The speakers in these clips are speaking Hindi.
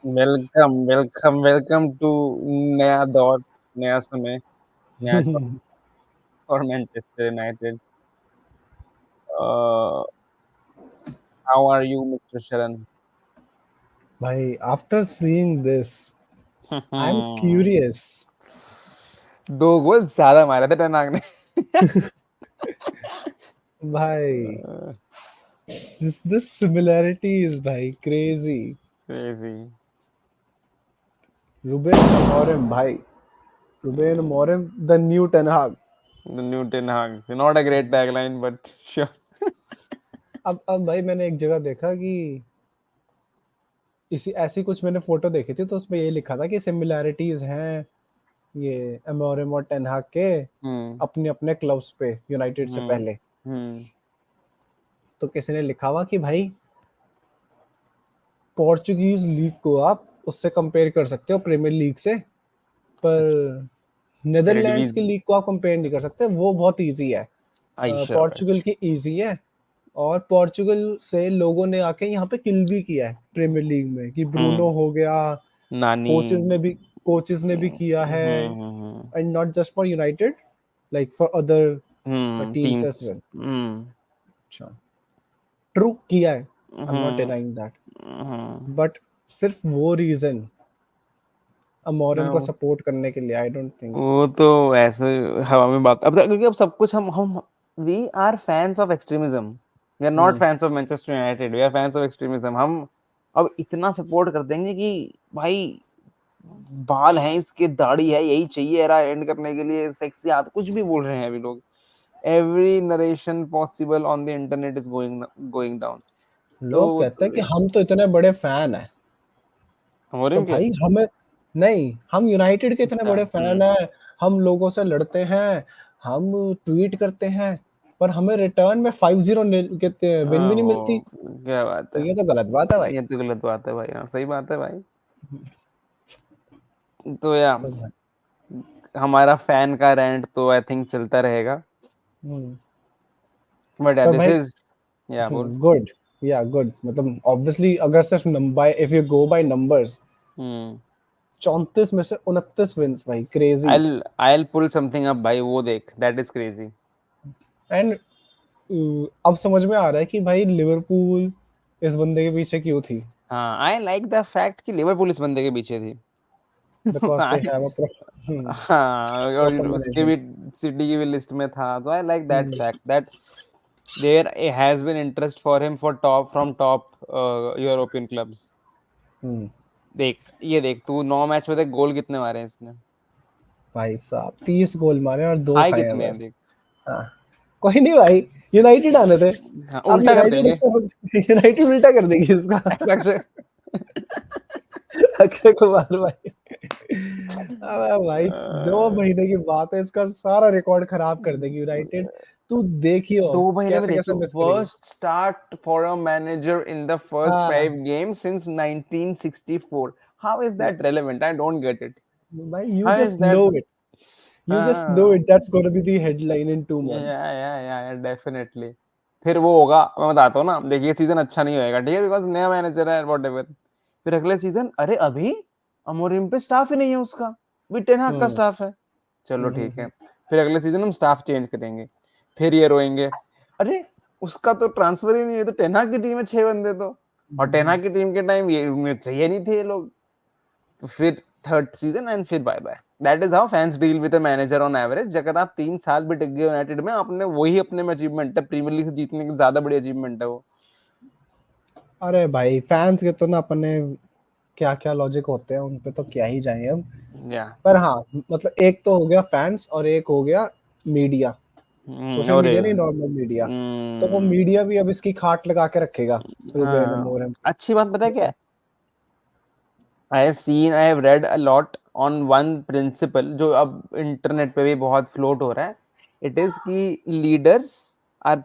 वेलकम, वेलकम, वेलकम टू नया दौर, नया समय, नया और Manchester United. Uh, how are you, Mr. Sharan? Bhai, after seeing this, I'm curious. 2 गोल ज़्यादा मारे थे टेन हाग ने। Bhai, this similarity is bhai crazy. Crazy. Ruben Amorim, bhai. Ruben Amorim, the new Ten Hag. The new Ten Hag. Not a great tagline, but sure. अब भाई मैंने एक जगह देखा कि इसी ऐसी कुछ मैंने फोटो देखी थी तो उसमें ये लिखा था कि सिमिलैरिटीज हैं ये अमोरिम और टेन हाग के Hmm. अपने अपने क्लब्स पे यूनाइटेड से Hmm. पहले। Hmm. तो किसी ने लिखा हुआ कि भाई पोर्चुगीज लीग को आप उससे कंपेयर कर सकते हो प्रीमियर लीग से, पर नेदरलैंड्स की Eredivisie. लीग को आप कंपेयर नहीं कर सकते, वो बहुत इजी है। Are you sure about Portugal की इजी है, और पोर्चुगल से लोगों ने आके यहाँ पे किल भी किया है प्रीमियर लीग में, कि ब्रूनो Hmm. हो गया, Nani. कोचेस ने भी कोचेस ने भी किया है, and not just for United, like for other teams as Teams. Well. Hmm. अच्छा, ट्रू किया है, I am not Hmm. Denying that, Hmm. But सिर्फ वो रीजन अमोरिम को No. सपोर्ट करने के लिए, आई डोंट थिंक। वो तो ऐसे हवा में बात अब क्योंकि अब सब कुछ हम we are fans of extremism, we are not hmm, fans of Manchester United, we are fans of extremism. हम अब इतना सपोर्ट कर देंगे कि भाई बाल हैं इसके, दाढ़ी है, यही चाहिए एरा एंड करने के लिए, सेक्सी हाथ, कुछ भी बोल रहे हैं अभी लोग। Every narration possible on the internet is going going down. तो लोग कहते हैं कि हम तो इतने बड़े फैन हैं, तो अमोरिम के भाई हमें, नहीं, हम यूनाइटेड के इतने अच्छा, बड़े फैन हैं, हम लोगों से लड़ते हैं, हम ट्वीट करते हैं, पर हमें रिटर्न में 5-0 कहते हैं विन भी नहीं मिलती, वो क्या बात तो है, ये तो गलत बात है भाई। ये तो गलत बात है भाई। हाँ सही बात है भाई। तो या तो भाई, हमारा फैन का रेंट तो आई थिंक चलता रहेगा, हम्म, बट पर दिस भाई इज या बोल। गुड, या गुड, मतलब ऑब्वियसली अगर सिर्फ number, if you go by numbers, hmm 34 में से 29 विंस, भाई crazy. I'll pull something up भाई, वो देख, that is crazy। एंड अब समझ में आ रहा है कि भाई लिवरपूल इस बंदे के पीछे क्यों थी, हाँ आई लाइक द फैक्ट कि लिवरपूल इस बंदे के पीछे थी। बिकॉज दे हैव अ हाँ और प्रॉपर उसके भी मैनेजमेंट। सिटी की भी लिस्ट में था, तो I like that fact that there has been interest for him for top from top European clubs. देख ये देख तू, 9 मैच में देख गोल कितने मारे हैं इसने, भाई साहब 30 गोल मारे और 2 खाए खाए हैं कितने हैं बस। देख। हाँ, कोई नहीं भाई, यूनाइटेड आने थे, हाँ अब उल्टा कर यूनाइटेड देंगे इसको यूनाइटेड उल्टा कर देगी इसका। ऐसा अक्षय। अक्षय कुमार भाई, अबे भाई 2 महीने की बात है, इसका सारा रिकॉर्ड खराब कर देगी यूनाइटेड, तू देखियो 2 महीने में कैसे कैसे देखो, मिस करेगी। Worst start for a manager in the first हाँ 5 games since 1964। How is that relevant, I don't get it. भाई, you how is just know that. It, you just know it, that's gonna be the headline in 2 months. Yeah definitely. फिर वो होगा, मैं बताता हूँ ना, देखिए सीजन अच्छा नहीं होएगा, ठीक है, बिकॉज नया मैनेजर है व्हाटएवर। फिर अगले सीजन, अरे अभी अमोरिम पे स्टाफ ही नहीं है उसका, भी टेन हाग का हम्म स्टाफ है, चलो हम्म ठीक है। हम्म फिर अगले सीजन हम स्टाफ चेंज करेंगे, फिर ये रोएंगे, अरे उसका तो ट्रांसफर ही नहीं है, तो टेन हाग की टीम में 6 बंदे तो, और टेन हम्म। हाग की टीम के टाइम ये उन्हें चाहिए नहीं थे ये लोग। तो फिर थर्ड सीजन एंड फिर bye bye. That is how fans deal with a manager on average. अगर आप 3 साल भी टिक गए यूनाइटेड में, आपने वही अपने में अचीवमेंट है, प्रीमियर लीग से जीतने की ज्यादा बड़ी अचीवमेंट है वो। अरे भाई, फैंस के तो ना अपने क्या क्या लॉजिक होते हैं, उन पे तो क्या ही जाएं हम। या पर हाँ, मतलब एक तो हो गया फैंस और एक हो गया मीडिया, सोशल और मीडिया नहीं, नॉर्मल मीडिया। तो वो हम्म, मीडिया भी अब इसकी खाट लगा के रखेगा रुबेन हाँ अमोरिम पे। अच्छी बात पता है क्या देखो, है, I have read a lot on one principle जो अब इंटरनेट पे भी बहुत फ्लोट हो रहा है। इट इज कि leaders are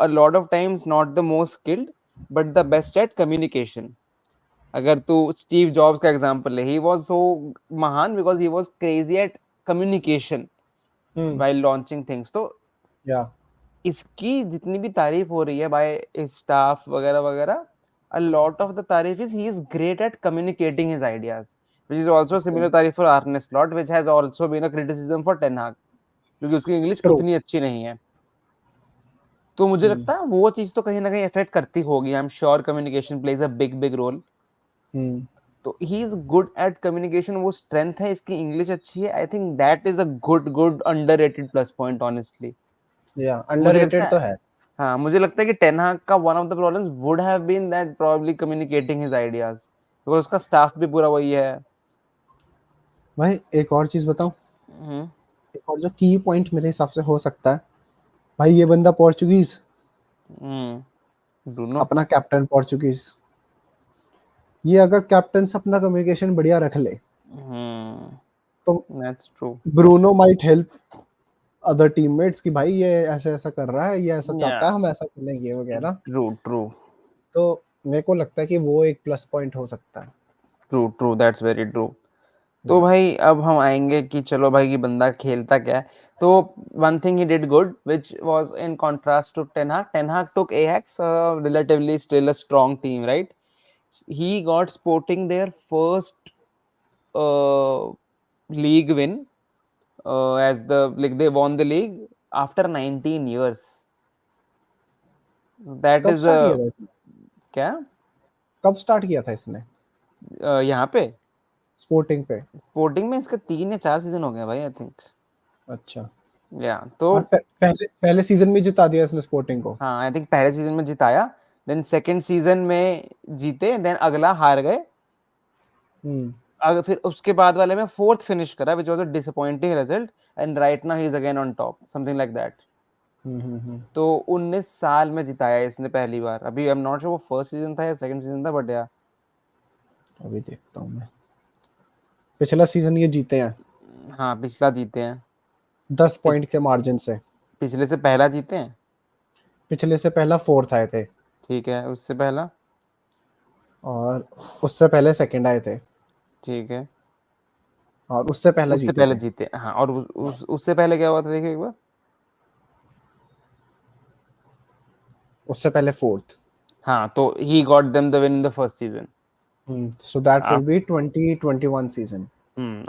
a lot of times not the most skilled but the best at communication। अगर तू स्टीव जॉब्स का एग्जांपल ले, ही वाज सो महान because he was crazy at communication hmm, while launching things. तो या इसकी जितनी भी तारीफ हो रही है बाय स्टाफ वगैरह वगैरह, a lot of the तारीफ is he is great at communicating his ideas, which is also similar तारीफ for Arne Slot, which has also been a criticism for Ten Hag, क्योंकि उसकी इंग्लिश ट्रू। उतनी अच्छी नहीं है। तो मुझे लगता है वो चीज तो कहीं ना कहीं इफेक्ट करती होगी। I am sure communication plays a big big role. तो he is good at communication, वो स्ट्रेंथ है इसकी, इंग्लिश अच्छी है। I think that is a good good underrated plus point honestly. Yeah मुझे लगता अंडररेटेड है, तो है। हाँ मुझे लगता है कि टेन हाग का one of the problems would have been that probably communicating his ideas, because उसका स्टाफ भी पूरा वही है। भाई एक और चीज बताऊं, एक और जो की पॉइंट मेरे हिसाब से हो सकता है, भाई ये बंदा पोर्चुगीज, ब्रूनो। अपना कैप्टन पोर्चुगीज, ये अगर कैप्टन से अपना कम्युनिकेशन बढ़िया रख ले तो that's true. Bruno might help other teammates कि भाई ये ऐसे ऐसा कर रहा है, ये ऐसा या चाहता है, हम ऐसा करेंगे वगैरह। ट्रू ट्रू तो मेरे को लगता है कि वो एक प्लस पॉइंट हो सकता है। True true, that's very true. तो या भाई अब हम आएंगे कि चलो भाई ये बंदा खेलता क्या है। तो one thing he did good which was in contrast to Ten Hag, Ten Hag took Ajax, relatively still a strong team, right? He got Sporting their first league win, as the like they won the league after 19 years. That कब is स्टार्ट किया a था इसने? क्या कब स्टार्ट किया था इसने यहाँ पे स्पोर्टिंग पे? स्पोर्टिंग में इसका 3 या 4 सीजन हो गए भाई, आई थिंक। अच्छा। या तो और पहले पहले सीजन में जिता दिया इसने स्पोर्टिंग को। हाँ, आई थिंक पहले सीजन में जिताया, देन सेकंड सीजन में जीते, देन अगला हार गए। अगर फिर उसके बाद वाले में फोर्थ फिनिश करा, which was a disappointing result, and right now he is again on top, something like that. तो 19 साल में जिताया इसने पहली बार। अभी आई एम नॉट श्योर वो फर्स्ट सीजन था या सेकंड सीजन था, बट या अभी देखता हूँ मैं, पिछला सीजन ये जीते हैं हाँ पिछला जीते हैं। 10 पॉइंट के मार्जिन से। पिछले से पहला जीते हैं। पिछले से पहला फोर्थ आए थे, ठीक है, उससे पहला। और उससे पहले सेकंड आए थे, ठीक है, और उससे पहले उससे जीते पहले थे। जीते, हाँ। और उससे पहले क्या हुआ था, देखिए एक बार। उससे पहले फोर्थ। हाँ, तो he got them the win in the first season so that will be 2021 season.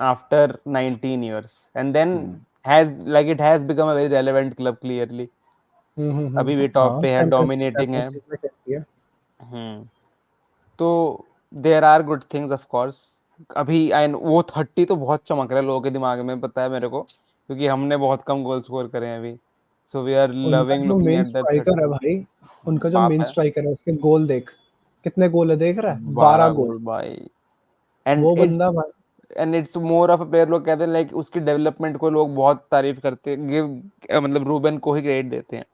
After 19 years, and then has like it has become a very relevant club clearly। अभी भी टॉप हाँ, पे है, डोमिनेटिंग है। चैंपियंस लीग में खेलती है। हम्म तो there are good things of course. अभी आई वो 30 तो बहुत चमक रहा है लोगों के दिमाग में, पता है मेरे को, क्योंकि हमने बहुत कम गोल स्कोर करे हैं अभी। सो वी आर उनका लविंग जो looking main at that striker 30। है भाई, उनका जो बाप मेन है, स्ट्राइकर है, उसके गोल देख, कितने गोल है देख रहा है, 12 12 गोल। गोल भाई। एंड वो बंदा इट्स भाई, and it's more of a player, लोग कहते हैं लाइक उसकी डेवलपमेंट को लोग बहुत तारीफ करते हैं, गिव मतलब रूबेन को ही क्रेडिट देते हैं।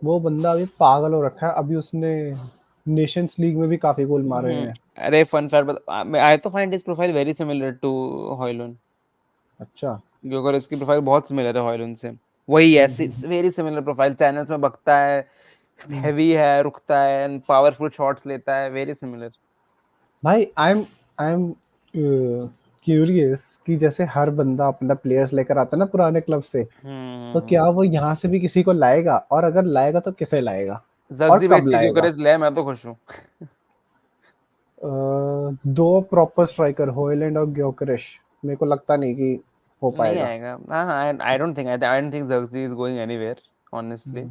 वो बंदा अभी पागल हो रखा है। अभी उसने नेशंस लीग में भी काफी गोल मारे हम्म हैं। अरे फन फैक्ट, आई तो find his profile very similar to Hojlund. अच्छा। क्योंकि इसकी प्रोफाइल बहुत सिमिलर है हॉयलुंड से। वही ऐसी हम्म। वेरी सिमिलर प्रोफाइल, चैनल्स में बकता है, हम्म। हैवी है, रुकता है, एंड पावरफुल शॉट्स लेता है, वेरी सिमिलर। भाई आई एम क्यूरियस कि जैसे हर बंदा अपना प्लेयर्स लेकर आता है ना पुराने क्लब से, तो क्या वो यहाँ से भी किसी को लाएगा, और अगर लाएगा तो किसे लाएगा और जर्सी कब बेच के लाएगा? ग्योकेरेस ले, मैं तो खुश हूँ। दो प्रॉपर स्ट्राइकर हॉयलैंड और ग्योकेरेश, मेरे को लगता नहीं कि हो नहीं पाएगा। आएगा, हाँ। I don't think Jersey is going anywhere honestly.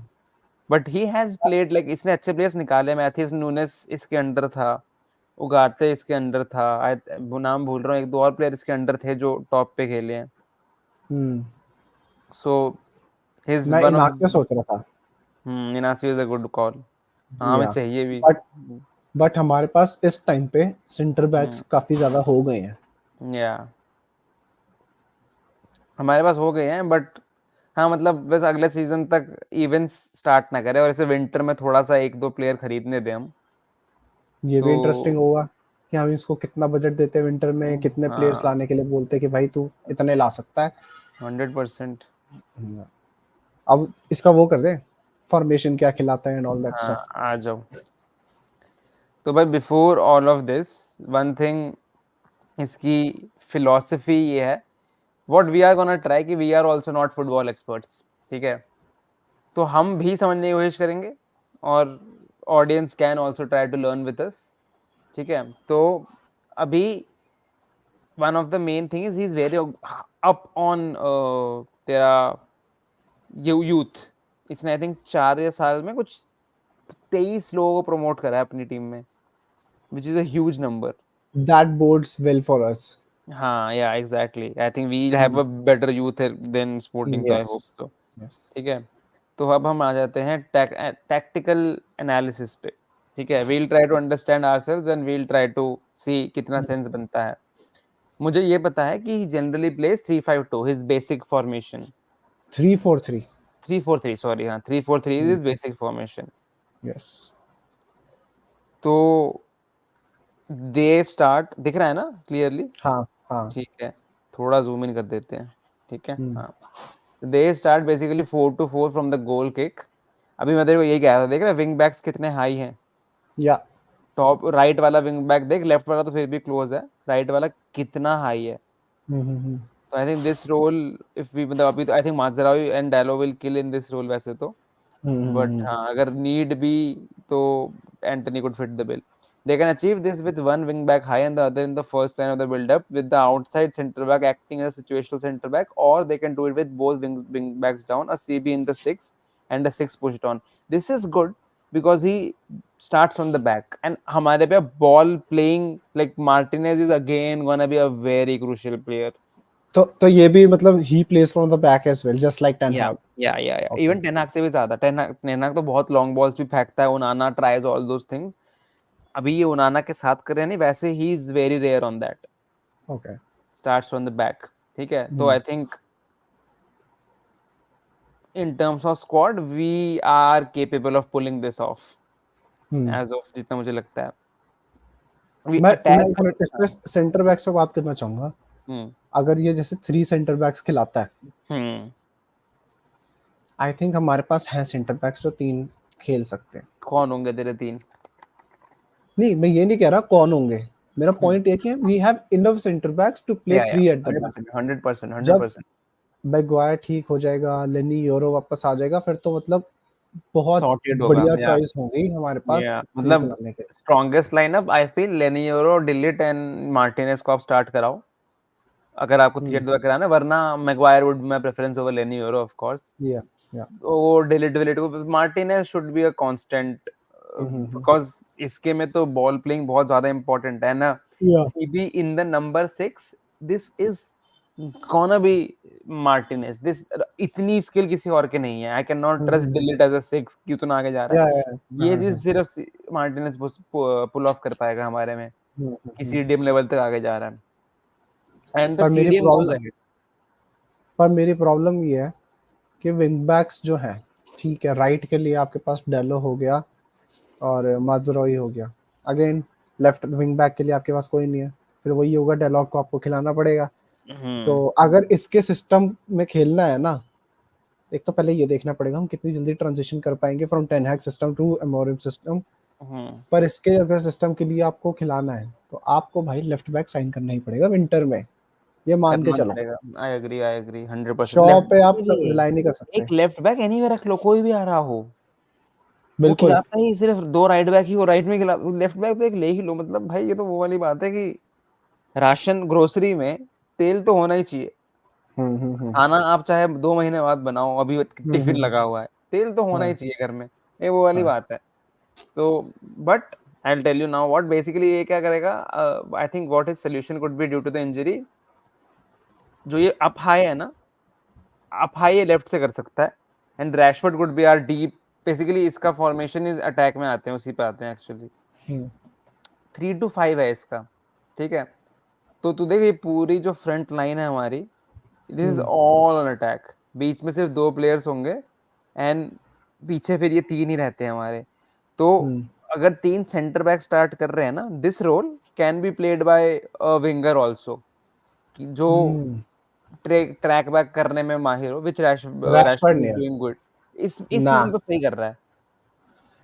But he has played like, इसने अच्छे प्लेयर्स निकाले। मैथियस नूनेस इसके अंडर था, उगाते इसके अंडर था, वो नाम भूल रहा हूँ, एक दो और प्लेयर इसके अंडर थे जो टॉप पे खेले हैं। हम्म। सो हिज मैं वन ऑफ इनाक सोच रहा था। इनासी इज अ गुड कॉल। हाँ, हमें या चाहिए भी। बट बट हमारे पास इस टाइम पे सेंटर बैक्स हम्म काफी ज्यादा हो गए हैं। या हमारे पास हो गए हैं, बट हाँ मतलब बस अगले सीजन तक इवेंट्स स्टार्ट ना करें और इसे विंटर में थोड़ा सा एक दो प्लेयर खरीदने दें हम। ये भी इंटरेस्टिंग तो होगा कि हम इसको कितना बजट देते हैं विंटर में, कितने प्लेयर्स हाँ, लाने के लिए बोलते हैं कि भाई तू इतने ला सकता है। 100%। अब इसका वो कर दे, फॉर्मेशन क्या खिलाता है एंड ऑल दैट हाँ, स्टफ। आ जाओ। तो भाई before all of this, one thing, इसकी फिलॉसफी ये है, what we are gonna try, कि we are also not football experts, ठीक है? तो हम भी समझने की कोशिश करेंगे, और audience can also try to learn with us, ठीक है। तो अभी one of the main thing is he's very up on तेरा youth। इसने आई थिंक 4 या साल में कुछ 23 लोगों को प्रमोट करा है अपनी टीम में, which is a huge number। That bodes well for us. हाँ yeah exactly, I think we have a better youth than Sporting, तो I hope Yes. So. Yes. ठीक है, तो अब हम आ जाते हैं टैक्टिकल एनालिसिस पे। ठीक है, we'll try to understand ourselves and we'll try to see कितना सेंस बनता है। मुझे ये पता है कि generally plays 3-5-2 his basic formation. 3-4-3. 3-4-3, sorry, हाँ 3-4-3 इज बेसिक फॉर्मेशन। Yes. तो दे स्टार्ट, दिख रहा है ना क्लियरली? हाँ हाँ. ठीक है, थोड़ा जूम इन कर देते हैं। ठीक है, हाँ। They start basically 4-4 from the goal kick. अभी मैं तेरे को यही कह रहा था, देख रहा है विंग बैक्स कितने हाई हैं। Yeah. टॉप राइट वाला विंग बैक देख, लेफ्ट वाला तो फिर भी क्लोज है, राइट वाला कितना हाई है। तो I think this role, if we मतलब अभी तो I think Mazraoui and Diallo will kill in this role वैसे तो, बट हाँ अगर नीड भी तो Antony could fit the bill. They can achieve this with one wing back high and the other in the first line of the build up, with the outside center back acting as a situational center back, or they can do it with both wing backs down, a CB in the 6 and a 6 pushed on. This is good because he starts from the back, and हमारे पे ball playing like Martinez is again gonna be a very crucial player. तो ये भी मतलब he plays from the back as well, just like Ten Hag. Yeah. Okay. Even ten हाग से भी ज्यादा, टेन हाग तो बहुत लॉन्ग बॉल्स भी फेंकता है, उनाना ट्राइज ऑल दोस थिंग्स। अभी ये उनाना के साथ कर रहे हैं नहीं, वैसे ही is very rare on that. Okay. Starts from the back. ठीक है, तो I think in terms of squad we are capable of pulling this off as of, जितना मुझे लगता है। वी मैं अटैक। इस पे सेंटर बैक से बात करना चाहूंगा। अगर ये जैसे 3 सेंटर बैक्स खिलाता है, आई थिंक हमारे पास है सेंटर बैक्स जो 3 खेल सकते हैं। कौन होंगे तेरे 3? नहीं, मैं ये नहीं कह रहा कौन होंगे, मेरा पॉइंट ये कि we have enough centre backs to play 3 at the back. 100%। जब मैगवायर ठीक हो जाएगा, लेनी यूरो वापस आ जाएगा, फिर तो मतलब बहुत सॉर्टेड होगा। बढ़िया चॉइस होगी हमारे पास मतलब खिलाने के। स्ट्रॉन्गेस्ट लाइनअप आई फील लेनी यूरो, डिलीट एंड मार्टिनेज को आप स्टार्ट कराओ अगर आपको थिएटर कराना, वरना मैगवायर वुड मैं प्रेफरेंस ओवर लेनी यूरो ऑफ कोर्स। या वो डिलीट को Martinez should be a constant, because इसके में तो बॉल प्लेइंग बहुत ज्यादा इंपॉर्टेंट है ना। CB in the number 6, this is gonna be Martinez. This इतनी स्किल किसी और के नहीं है। I can not trust de Ligt as a 6 कि उतना आगे जा रहा है। ये चीज सिर्फ मार्टिनेज पुल ऑफ कर पाएगा हमारे में, किसी डीएम लेवल तक आगे जा रहा है। एंड द सीडीएम पर मेरी प्रॉब्लम ये है कि विंग बैक्स जो है, ठीक है, राइट के लिए आपके पास डेलो हो गया और माजरोई हो गया। अगेन लेफ्ट विंग बैक के लिए आपके पास कोई नहीं है, फिर वही होगा, डेलॉग को आपको खिलाना पड़ेगा। तो अगर इसके सिस्टम में खेलना है ना, एक तो पहले ये देखना पड़ेगा हम कितनी जल्दी ट्रांजिशन कर पाएंगे from Ten Hag system to Amorim system. पर इसके अगर सिस्टम के लिए आपको खिलाना है तो आपको भाई लेफ्ट बैक साइन करना ही पड़ेगा विंटर में, ये मान के चलो। I agree 100%। शॉ पे आप सब रिलाई नहीं कर सकते। एक लेफ्ट बैक एनीवे रख लो, कोई भी आ रहा हो। बिल्कुल। वो खिलाता ही सिर्फ 2 राइट बैक ही, वो राइट में खिला, लेफ्ट बैक तो एक ले ही लो। मतलब भाई ये तो वो वाली बात है कि राशन ग्रोसरी में तेल तो होना ही चाहिए। खाना आप चाहे 2 महीने बाद बनाओ, अभी टिफिन लगा हुआ है, तेल तो होना ही चाहिए घर में, ये वो वाली बात है। तो but I will tell you now what basically ये क्या करेगा। I think what is solution could be due to the injury. जो ये अप हाई है ना, अप हाई ये लेफ्ट से कर सकता है, and Rashford could be are deep. Basically इसका फॉर्मेशन इज अटैक में आते हैं, उसी पे आते हैं एक्चुअली। 3-5 है इसका। ठीक है, तो तू देख ये पूरी जो फ्रंट लाइन है हमारी, this is all on attack. बीच में सिर्फ 2 प्लेयर्स होंगे एंड पीछे फिर ये 3 ही रहते हैं हमारे। तो अगर 3 सेंटर बैक स्टार्ट कर रहे हैं ना, this role can be played by a winger also, जो ट्रैक बैक करने में माहिर हो, which Rashford is doing good. इस सीजन तो सही कर रहा है,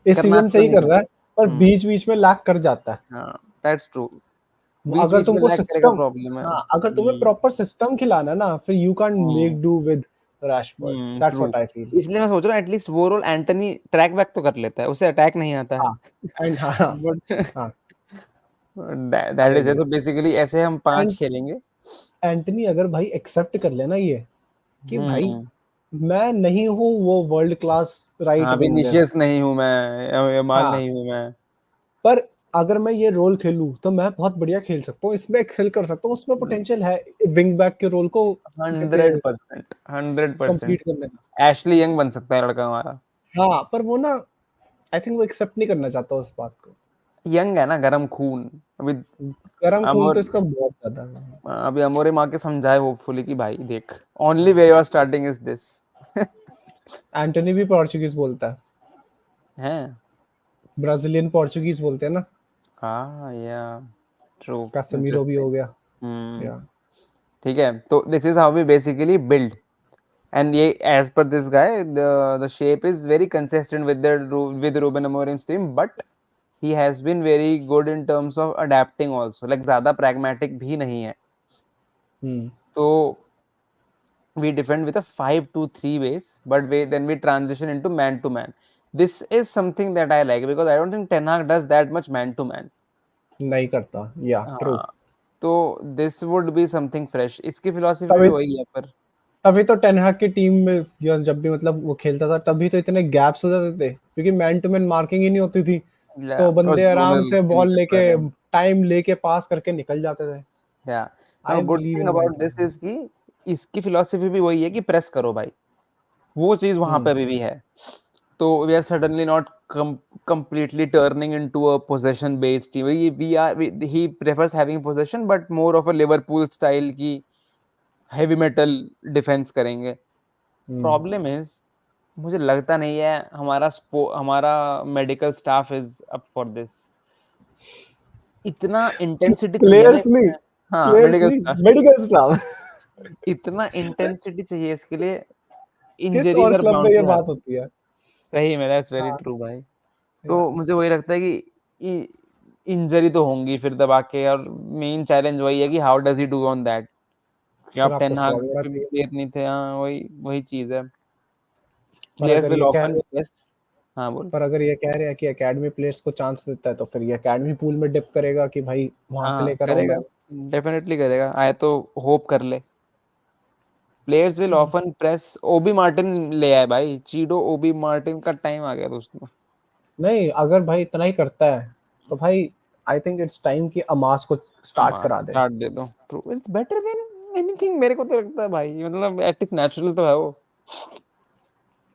इस सीजन सही कर रहा है, पर बीच-बीच में लैग कर जाता है। हां, दैट्स ट्रू। अगर बीच-बीच में तुमको लैग करेगा सिस्टम, प्रॉब्लम है। हाँ, अगर तुम्हें प्रॉपर सिस्टम खिलाना है ना, फिर you can make do with Rashford, that's true. What I feel. इसलिए मैं सोच रहा हूँ एटलीस्ट वो रोल एंटनी ट्रैक बैक तो कर लेता है, उसे अटैक नहीं आता है। हाँ, एंड हाँ, बट हाँ, that I is, agree. So basically ऐसे हम 5 एंड खेलेंगे। एंटनी अगर भाई एक्सेप्ट कर लेना ये कि भाई हम्म। मैं नहीं हूँ वो वर्ल्ड क्लास राइट हाँ, विंगर, विनीशियस नहीं हूँ मैं, यमाल हाँ, नहीं हूँ मैं। पर अगर मैं ये रोल खेलूं तो मैं बहुत बढ़िया खेल सकता हूँ, इसमें एक्सेल कर सकता हूँ, उसमें पोटेंशियल है विंग बैक के रोल को 100%, 100%। कंप्लीट करने का। एशली यंग बन सकता है लड़का हमारा। हाँ, पर वो ना, आई थिंक वो एक्सेप्ट नहीं करना चाहता उस बात को। यंग है ना, गरम खून। अभी गरम खून तो अमोर इसका बहुत ज्यादा है। अभी अमोरे माँ के समझाए होपफुली कि भाई देख, only way you are starting is this. Antony भी पोर्चुगीज बोलता है, है। ब्राजीलियन पोर्चुगीज बोलते हैं ना। हाँ, या ट्रू। कैसेमीरो भी इंटरेस्टिंग। हो गया। हम्म। या ठीक है, तो this is how we basically build. And ये as per this guy the shape is very consistent with Ruben Amorim's team, but he has been very good in terms of adapting also, like ज्यादा pragmatic भी नहीं है। हम्म, तो we defend with a 5-2-3 base, but then we transition into man to man. This is something that I like because I don't think Ten Hag does that much man to man. नहीं करता, या ट्रू। हाँ, तो this would be something fresh। इसकी philosophy भी तभी वही है पर। तभी तो टेन हाग की टीम में या जब भी मतलब वो खेलता था तभी तो इतने गैप्स हो जाते थे, क्योंकि मैन टू मैन मार्किंग ही नहीं होती थी। Yeah, तो because बंदे आराम zonal से बॉल finishes लेके, वगैरह। टाइम लेके पास करके निकल जाते थे। Yeah, now I good believe thing in man about to this man. is कि इसकी philosophy भी वही है कि प्रेस करो भाई। वो चीज वहां पे हम्म, अभी भी है। तो we are suddenly not completely turning into a possession based team। he prefers having possession but more of a Liverpool style की heavy metal defense करेंगे। हम्म। प्रॉब्लम इज, मुझे लगता नहीं है हमारा medical staff is up for this. इतना इंटेंसिटी चाहिए ना प्लेयर्स नहीं, इसमें। हाँ, प्लेयर्स मेडिकल नहीं, स्टाफ। Medical staff. इतना इंटेंसिटी चाहिए इसके लिए। किस इंजरीज और आर क्लब में बाउंड ये टू बात हैपन। होती है? सही में, दैट्स वेरी हाँ, ट्रू भाई। या तो मुझे वही लगता है कि इंजरी तो होंगी फिर दबा के, और मेन चैलेंज वही है कि how does he do on that. कि फिर आप आपको टेन हाग स्क्वाड होना के चाहिए। प्लेयर नहीं थे। हाँ, वही वही चीज है। पर प्लेयर्स अगर विल ये कह ऑफन रहे प्रेस। हाँ, बोल। पर अगर ये कह रहे हैं कि एकेडमी प्लेयर्स को चांस देता है, तो फिर ये एकेडमी पूल में डिप करेगा कि भाई वहां से हाँ, लेकर आऊं करेगा। मैं। डेफिनेटली करेगा, आए तो होप कर ले। Players will often press. Obi Martin ले आए भाई, चीडो ओबी मार्टिन का टाइम आ गया दोस्तों। नहीं, अगर भाई इतना ही करता है तो भाई आई थिंक इट्स टाइम कि अमास को स्टार्ट हाँ, करा दे। स्टार्ट दे दो। True, it's better than anything, मेरे को तो लगता है भाई, मतलब एटलीस्ट नेचुरल तो है वो।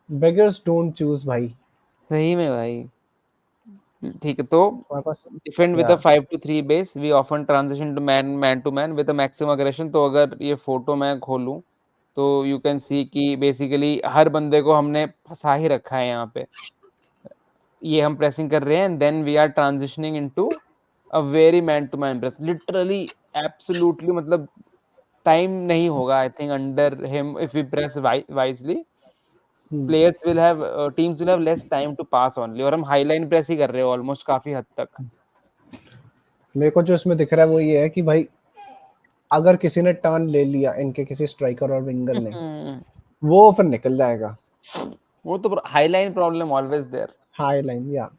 बेगर्स डोंट चूज भाई। सही में भाई। ठीक है, तो तुम्हारे पास, डिफेंड विद या a 5-2-3 base, we often transition to man to man with a maximum aggression. तो अगर ये फोटो मैं खोलूं तो यू कैन सी कि बेसिकली हर बंदे को हमने फंसा ही रखा है यहाँ पे। ये हम प्रेसिंग कर रहे हैं and then we are transitioning into a very man to man press, literally, absolutely. मतलब टाइम नहीं होगा I think under him if we press wisely. Players will have teams will have less time to pass only, और हम हाई लाइन प्रेस ही कर रहे हैं ऑलमोस्ट काफी हद तक। मेरे को जो इसमें दिख रहा है वो ये है कि भाई अगर किसी ने टर्न ले लिया इनके किसी स्ट्राइकर और विंगर ने, वो फिर निकल जाएगा। वो तो high line problem always there. High line, या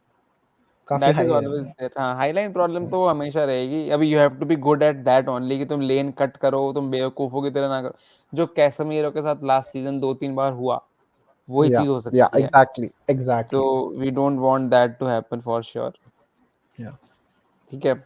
काफी दैट इज हाई है ऑलवेज वो। देयर। हाँ, हाई लाइन प्रॉब्लम तो हमेशा रहेगी। अभी you have to be good at that only, कि तुम लेन कट करो, तुम बेवकूफों की तरह ना करो। जो कैसमीरो के साथ लास्ट सीजन 2-3 बार हुआ, वही चीज हो या सकती है। एग्जैक्टली, तो exactly. We don't want that to happen for sure. या ठीक है।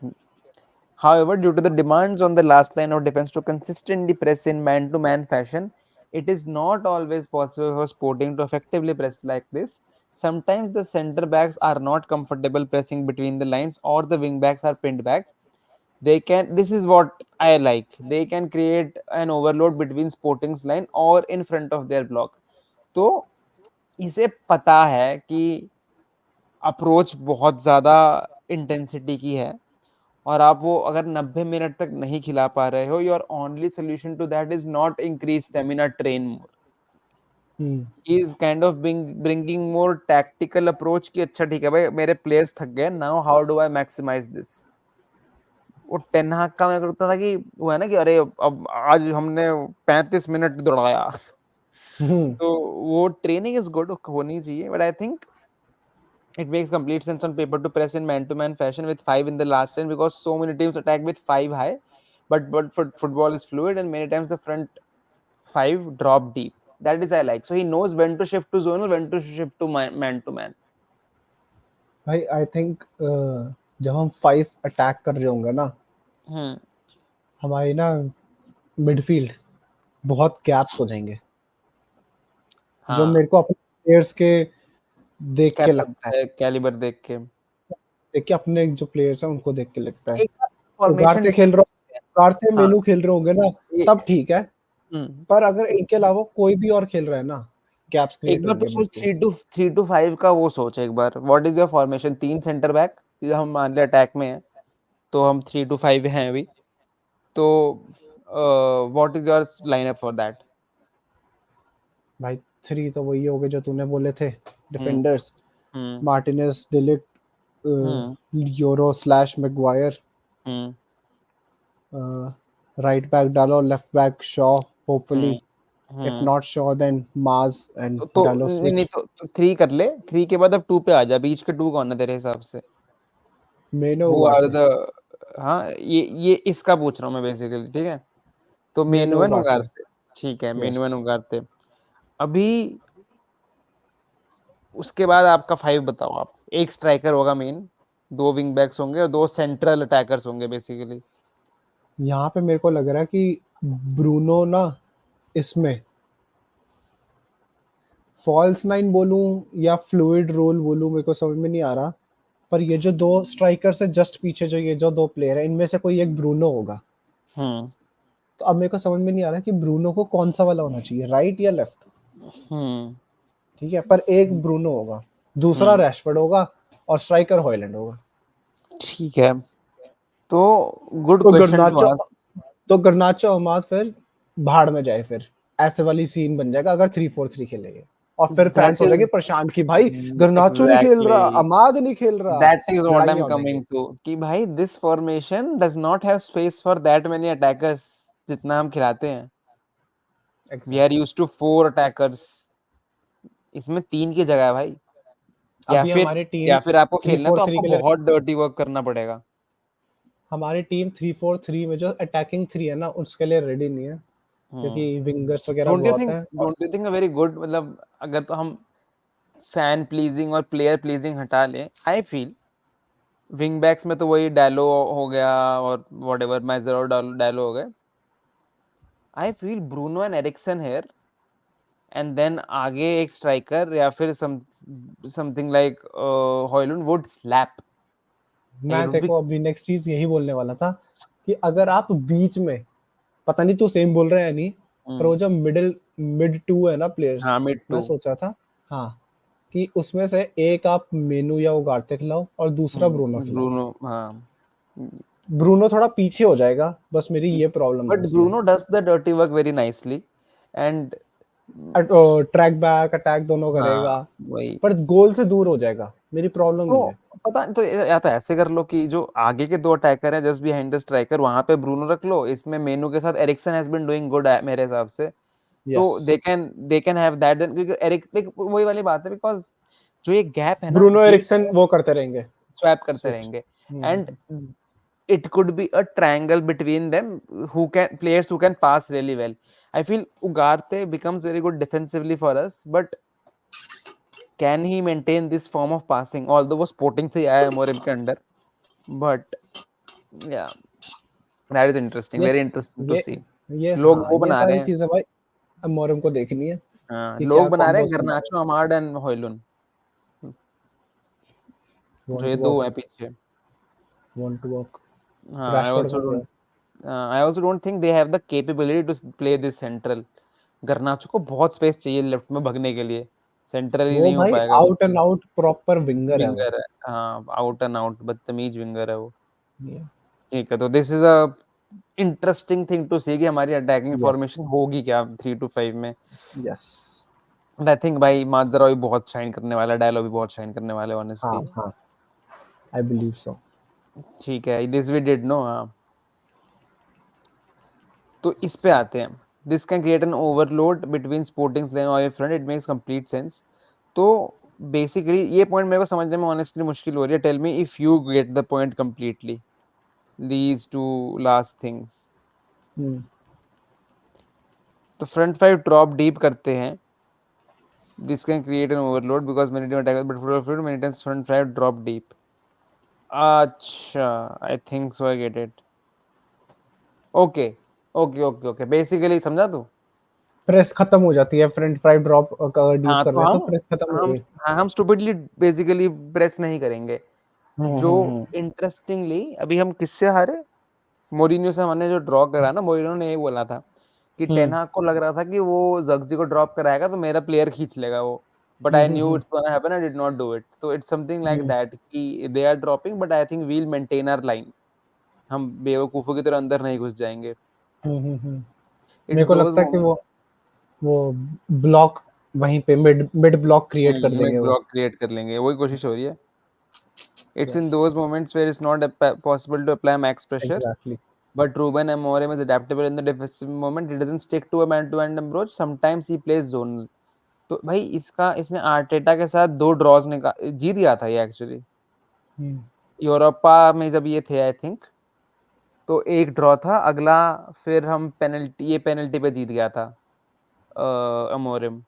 However, due to the demands on the last line of defense to consistently press in man-to-man fashion, it is not always possible for Sporting to effectively press like this. Sometimes the centre backs are not comfortable pressing between the lines, or the wing backs are pinned back. They can. This is what I like. They can create an overload between Sporting's line or in front of their block. तो इसे पता है कि अप्रोच बहुत ज्यादा इंटेंसिटी की है, और आप वो अगर 90 मिनट तक नहीं खिला पा रहे हो, your only solution to that is not increase stamina, train more. Is kind of bringing more tactical approach कि अच्छा ठीक है भाई, मेरे प्लेयर्स थक गए, now how do I maximise this. वो टेन हाग का मेरे को लगता था कि वो है ना कि अरे अब आज हमने 35 मिनट दौड़ाया। तो वो ट्रेनिंग इज गुड होनी चाहिए, but I think it makes complete sense on paper to press in man-to-man fashion with 5 in the last 10 because so many teams attack with 5 high, but football is fluid and many times the front 5 drop deep. That is I like. So he knows when to shift to zonal, when to shift to man-to-man. भाई आई थिंक जब हम 5 अटैक कर रहे होंगे ना, हमारी ना मिडफील्ड बहुत गैप्स हो जाएंगे, जो हाँ, मेरे को अपने प्लेयर्स के देख के लगता है, कैलिबर देख के देख के अपने जो प्लेयर्स हैं उनको देख के लगता है। एक फॉर्मेशन उगारते खेल रहे उगारते हाँ मेनू खेल रहे होंगे ना, ये तब ठीक है, पर अगर इनके अलावा कोई भी और खेल रहा है ना, गैप्स एक क्रिएट बार तो होंगे सोच बिल्कुल। 3-5 का वो सोच एक बार, what is your formation? 3 centre back, हम मान लिया अटैक में है तो हम 3-5 हैं अभी, तो what is your lineup for that? भाई 3 तो वही हो गए जो तूने बोले थे, hmm defenders hmm Martinez, de Ligt, hmm Yoro slash Maguire, hmm right back डालो, left back Shaw hopefully, hmm if hmm not Shaw then Maz and तो डालो नहीं स्विच। तो 3 कर ले, 3 के बाद अब 2 पे आ जा, बीच के 2 कौन है तेरे हिसाब से? मेनो हु आर उगारते, द हाँ ये इसका पूछ रहा हूँ मैं बेसिकली, ठीक है? तो मेनो मेनुअन उगारते, उगारते, ठीक है, यस। मेनुअन उगारते। अभी उसके बाद आपका 5 बताओ आप। एक स्ट्राइकर होगा मेन, 2 विंग बैक्स होंगे और 2 सेंट्रल अटैकर्स होंगे बेसिकली। यहाँ पे मेरे को लग रहा है कि ब्रूनो ना इसमें फॉल्स नाइन बोलूं या फ्लूइड रोल बोलूं, मेरे को समझ में नहीं आ रहा, पर ये जो 2 स्ट्राइकर से जस्ट पीछे जो ये जो 2 प्लेयर है, इनमें से कोई एक ब्रूनो होगा। हम्म तो अब मेरे को समझ में नहीं आ रहा कि ब्रूनो को कौन सा वाला होना चाहिए, राइट या लेफ्ट। हम्म ठीक है, पर एक ब्रूनो होगा, दूसरा हम्म रैशफोर्ड होगा और स्ट्राइकर हॉयलैंड होगा। ठीक है, तो गुड तो क्वेश्चन टू गर्नाचो आस्क। तो गर्नाचो अमाद फिर भाड़ में जाए, फिर ऐसे वाली सीन बन जाएगा अगर 3-4-3 खेलेंगे, और फिर फैंस दैट हो जाएंगे इज परेशान कि भाई गर्नाचो नहीं खेल एग्जैक्टली रहा, अमाद नहीं खेल रहा, that is what I am लड़ाइयाँ हो जाएंगी। कमिंग टू कि भाई this formation does not have space for that many attackers जितना हम खिलाते हैं। We are exactly. Used to 4 attackers, इसमें 3 की जगह है भाई। या अभी फिर हमारी टीम या फिर आपको थ्री खेलना है फोर तो थ्री आपको के लिए, बहुत डर्टी वर्क करना पड़ेगा। हमारी टीम 3-4-3 में जो अटैकिंग 3 है ना, उसके लिए रेडी नहीं है, हम्म क्योंकि विंगर्स वगैरह डोंट यू बहुत थिंक हैं। और don't you think a very good, मतलब अगर तो हम फैन प्लीजिंग और प्लेयर प्लीजिंग हटा लें, आई फील विंग बैक्स में तो वही डालो हो गया और वॉट एवर मैजर और डालो हो गए। I feel Bruno and Eriksen here and then आगे एक स्ट्राइकर या फिर something like Hojlund would slap, it मैं वुड तेरे बी। को अभी नेक्स्ट चीज यही बोलने वाला था कि अगर आप बीच में, पता नहीं तू सेम बोल रहा है या नहीं, पर वो जो मिड टू है ना प्लेयर्स, हाँ मिड मैं टू। सोचा था, हाँ, कि उसमें से एक आप मेनू या उगारते खिलाओ और दूसरा ब्रूनो खिलाओ। ब्रूनो हाँ, ब्रूनो थोड़ा पीछे हो जाएगा, बस मेरी ये प्रॉब्लम है बट उसमें। Bruno does the dirty work very nicely and track back attack दोनों हाँ करेगा, वही। पर गोल से दूर हो जाएगा, मेरी प्रॉब्लम तो ये है। पता तो या तो ऐसे कर लो कि जो आगे के 2 अटैकर हैं जस्ट बिहाइंड द स्ट्राइकर वहां पे ब्रूनो रख लो, इसमें मेनू के साथ Eriksen has been doing good मेरे हिसाब से। तो yes, they can have that then, क्योंकि वही वाली बात है, बिकॉज जो ये गैप है ना ब्रूनो ये एरिक्सन वो करते रहेंगे स्वैप करते स्विच। रहेंगे and it could be a triangle between them, who can players who can pass really well. I feel Ugarte becomes very good defensively for us, but can he maintain this form of passing? Although वो sporting से आया है मोरिम के under, but yeah, that is interesting, ये very interesting to ये see. ये लोग हाँ, वो ये बना रहे सारी हैं, चीजें भाई अब मोरम को देखनी है हाँ, कि क्या लोग बना रहे हैं कॉम्बोस बना रहे गर्नाचो अमार्ड एंड हॉयलुन, हैं। जो वांट ये टू 2 वर्क, है पीछे। Want to work. हाँ, रैशफोर्ड हो गया। I also don't think they have the capability to play this central. गर्नाचो को बहुत स्पेस चाहिए लेफ्ट में भगने के लिए, सेंट्रल ही वो नहीं हो भाई पाएगा आउट उससे। एंड आउट प्रॉपर विंगर है वो। विंगर है, हाँ, आउट एंड आउट बदतमीज विंगर है वो। यस, ठीक है, तो this is a interesting thing to see कि हमारी अटैकिंग फॉर्मेशन होगी क्या 3-5 में। यस, आई थिंक भाई मादरा भी बहुत शाइन करने वाला है, डायलॉग भी बहुत शाइन करने वाले हाँ ऑनेस्टली। हाँ, आई बिलीव सो। ठीक है, दिस वी डिड नो। हाँ, तो इस पे आते हैं। This can create an overload between Sporting's lane और front. It makes complete sense. तो basically ये point मेरे को समझने में honestly मुश्किल हो रही है. Tell me if you get the point completely. These two last things. तो front five drop deep करते हैं. This can create an overload because many team attackers but full fluid many times front five drop deep. अच्छा, I think so I get it. Okay, okay. Basically समझा तू? प्रेस खत्म हो जाती है, फ्रंट फाइव ड्रॉप अगर डीप हाँ कर तो रहे हैं तो प्रेस खत्म हो हम गई। हाँ, हम स्टूपिडली बेसिकली प्रेस नहीं करेंगे. जो हम्म। इंटरेस्टिंगली अभी हम किससे हारे, मोरिनियो से हमने जो ड्रॉ करा ना, मोरिनियो ने ये बोला था कि टेन हाग को लग रहा था कि वो जग्जी को ड्रॉप कराएगा तो मेरा प्लेयर खींच लेगा वो, but I knew it's gonna happen, I did not do it. तो इट्स समथिंग लाइक दैट कि they are dropping but I think we will maintain our line. हम बेवकूफों की तरह अंदर नहीं घुस जाएंगे. मेरे इट्स को दोज लगता है कि मोमेंट्स. वो ब्लॉक वहीं पे मिड मिड ब्लॉक क्रिएट कर मिड देंगे वो। ब्लॉक क्रिएट कर लेंगे, वही कोशिश हो रही है. It's in yes, those moments where it's not possible to apply max pressure. Exactly. But Ruben Amorim is adaptable in the defensive moment. He doesn't stick to a man-to-man approach. Sometimes he plays zonal. तो भाई इसने आर्टेटा के साथ 2 ड्रॉज जीत गया था ये एक्चुअली यूरोपा में जब ये थे आई थिंक. तो एक ड्रॉ था, अगला फिर हम पेनल्टी पे जीत गया था Amorim.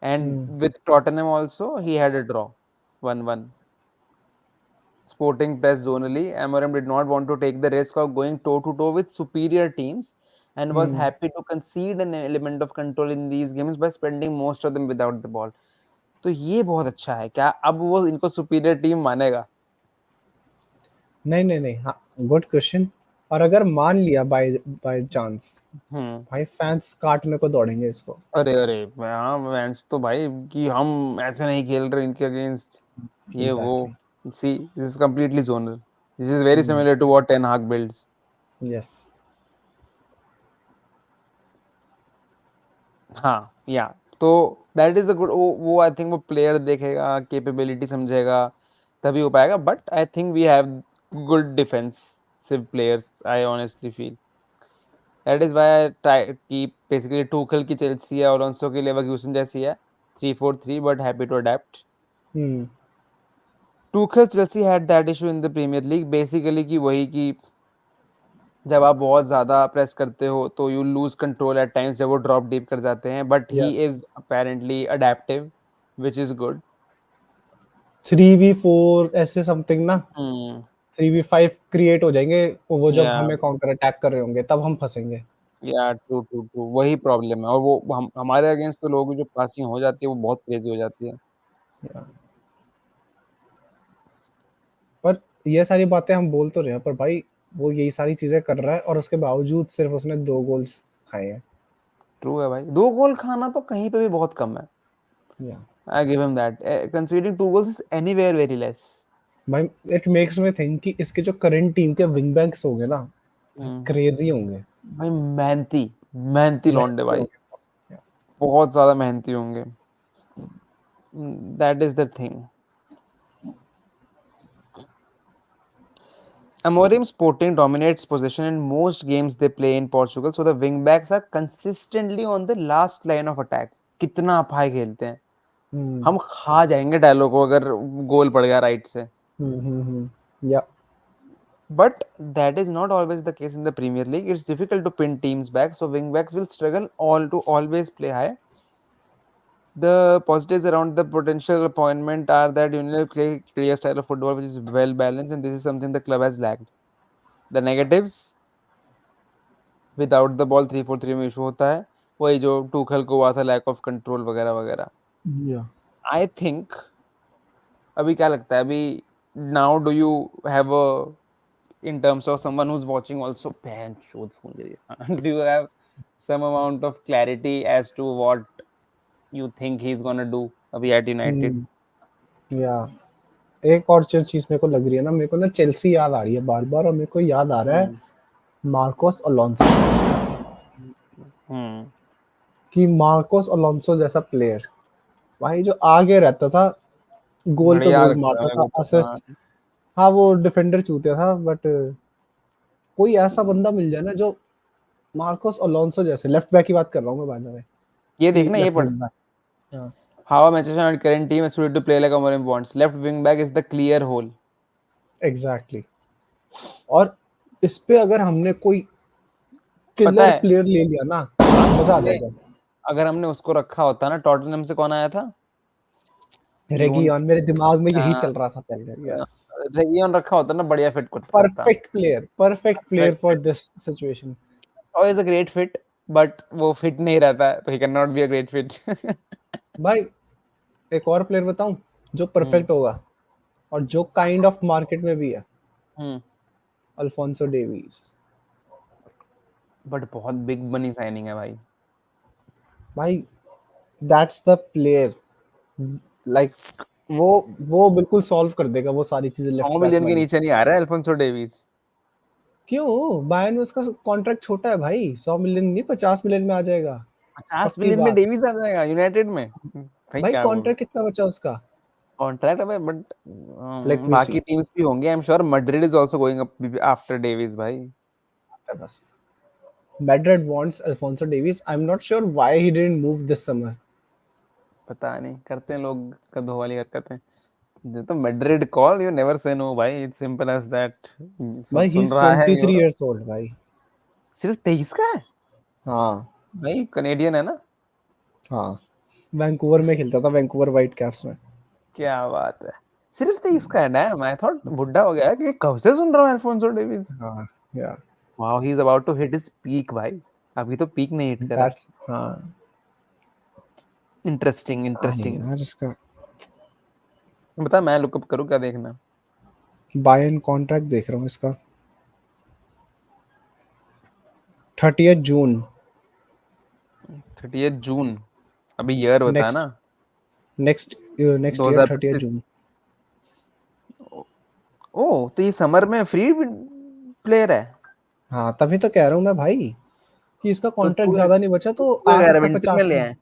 And with Tottenham also he had a draw 1-1. Sporting pressed zonally. Amorim did not want to take the risk of going toe-to-toe with superior teams and was happy to concede an element of control in these games by spending most of them without the ball. तो ये बहुत अच्छा है. क्या अब वो इनको सुपीरियर टीम मानेगा? नहीं, हाँ, गुड क्वेश्चन। और अगर मान लिया बाय बाय चांस, भाई फैंस काटने को दौड़ेंगे इसको। अरे हाँ, मैच तो भाई कि हम ऐसे नहीं खेल रहे इनके अगेंस्ट ये वो. Exactly. See, this is completely zonal. This is very similar to what Ten Hag builds. Yes. हाँ या तो दैट इज द गुड. वो आई थिंक वो प्लेयर देखेगा, कैपेबिलिटी समझेगा, तभी हो पाएगा. But I think we have good defensive players. I honestly feel that is why I try की बेसिकली टूखल की चेल्सी है, अलोंसो की लेवरकुसन जैसी है 3-4-3 but happy to adapt. Tuchel Chelsea had that issue in the Premier League basically कि वही कि जब आप बहुत ज्यादा प्रेस करते हो तो you lose control at times जब वो ड्रॉप डीप कर जाते हैं. But he yes. Is apparently adaptive which is good. 3v4 ऐसे समथिंग ना, 3v5 क्रिएट हो जाएंगे वो जब या हमें काउंटर अटैक कर रहे होंगे तब हम फंसेंगे। ट्रू वही प्रॉब्लम है. और वो हमारे अगेंस्ट तो लोग जो पासिंग हो जाती है वो बहुत क्रेजी हो जाती है. या। पर ये सारी बातें हम बोल तो रहे हैं, पर भाई वो यही सारी चीजें कर रहा है और उसके बावजूद सिर्फ उसने 2 गोल्स खाए हैं। ट्रू है भाई, 2 गोल खाना तो कहीं पे भी बहुत कम है. या I give him that. Considering 2 goals is anywhere very less. भाई इट मेक्स मी थिंक कि इसके जो करंट टीम के विंग बैक्स होंगे ना, क्रेजी होंगे भाई मेहनती लौंडे भाई, होंगे। बहुत ज्यादा मेहनती होंगे. That is the thing. Amorim Sporting dominates possession in most games they play in Portugal, so the wing backs are consistently on the last line of attack. कितना अपाय खेलते हैं. हम खा जाएंगे डायलॉग को अगर गोल पड़ गया राइट से. या But that is not always the case in the Premier League. It's difficult to pin teams back, so wing backs will struggle to always play high. The positives around the potential appointment are that you need a clear style of football which is well balanced, and this is something the club has lacked. The negatives, without the ball 3-4-3 में इशू होता है, वही जो टूखल को हुआ था, लैक ऑफ कंट्रोल वगैरह वगैरह. आई थिंक अभी क्या लगता है अभी now do you have a in terms of someone who's watching also pan शोध फोन करिए do you have some amount of clarity as to what you think he's gonna do अभी at United? या एक और चीज मेरे को लग रही है ना, मेरे को ना चेल्सी याद आ रही है बार बार, और मेरे को याद आ रहा है मार्कोस अलोंसो। कि मार्कोस अलोंसो जैसा प्लेयर भाई जो आगे रहता था, गोल पे बढ़िया गोल लगता मारता है था, मेरे को. असिस्ट। हाँ वो डिफेंडर चूतिया था, बट कोई ऐसा बंदा मिल जाए ना जो मार्कोस अलोंसो जैसे लेफ्ट बैक की बात कर रहा हूँ मैं, बाय द वे, ये कि देखना, ये लेफ्ट पढ़, विंग बैक। हाँ, how Manchester United current team is suited to play like Amorim wants. Left wing back is the clear hole. Exactly. और इस पे अगर हमने कोई पता किलर है, प्लेयर ले लिया ना, मजा आ हमने जाएगा। अगर हमने उसको रखा होता ना, टॉटनहम से कौन आया था, योन, रेगियन, मेरे दिमाग में यही चल रहा था पहले। यस, रेगियन रखा होता ना, बढ़िया फिट करता। Perfect player for Perfect. This situation. Oh, is a great fit, but वो फिट नहीं रहता है, तो he cannot be a great fit. भाई एक और प्लेयर बताऊं जो हम्म परफेक्ट होगा और जो काइंड ऑफ मार्केट में भी है, हम्म अल्फोंसो डेविस। बट बहुत बिग मनी साइनिंग है भाई। भाई दैट्स द प्लेयर, लाइक वो बिल्कुल सॉल्व कर देगा वो सारी चीजें लेफ्ट 100 बैक मिलियन के वाली। नीचे नहीं आ रहा है अल्फोंसो डेविस। क्यों, बायर्न में उसका कॉन्ट्रैक्ट छोटा है भाई, 100 मिलियन नहीं 50 मिलियन में आ जाएगा। 50 पक्की मिलियन में बात। डेविस आ जाएगा यूनाइटेड में? भाई भाई क्या बोल, कॉन्ट्रैक्ट कितना बचा उसका? कॉन्ट्रैक्ट है बट लेट मी बाकी सी, टीम्स भी होंगे, आई am sure Madrid is also going up after Davis भाई। बस Madrid wants Alfonso Davis. I am not sure why he didn't move this summer. पता नहीं, करते हैं लोग कदों वाली हरकतें। जो तो Madrid call, you never say no भाई, इट्स सिंपल एज दैट। भाई ही सुन इज रहा है 23 यूरो, इयर्स ओल्ड भाई। सिर्फ 23 का है हाँ भाई, कनेडियन है ना? हाँ, वैंकूवर में खेलता था, वैंकूवर व्हाइट कैप्स में। क्या बात है, सिर्फ 23 का है ना? मैं थॉट बुढ़ा हो गया है, कि कब से सुन रहा हूँ अल्फोंसो डेविस। हाँ या wow, he is about to hit his peak भाई, अभी तो पीक नहीं हिट करा। दैट्स हाँ। इंटरेस्टिंग भाई इंटरेस्टिंग। यार इसका बता, मैं लुकअप करूँ, क्या देखना? बायन कॉन्ट्रैक्ट देख रहा हूँ इसका, 30 जून। 30 जून, अभी ईयर बता नेक्स्ट ना। Next year 30 2025। जून ओ, तो ये समर में फ्री प्लेयर है? हाँ तभी तो कह रहा हूँ मैं भाई कि इसका तो कॉन्ट्रैक्ट तू ज्यादा नहीं बचा तो तू आ कह रहा सकता है विंटर में 50 ले में। आए?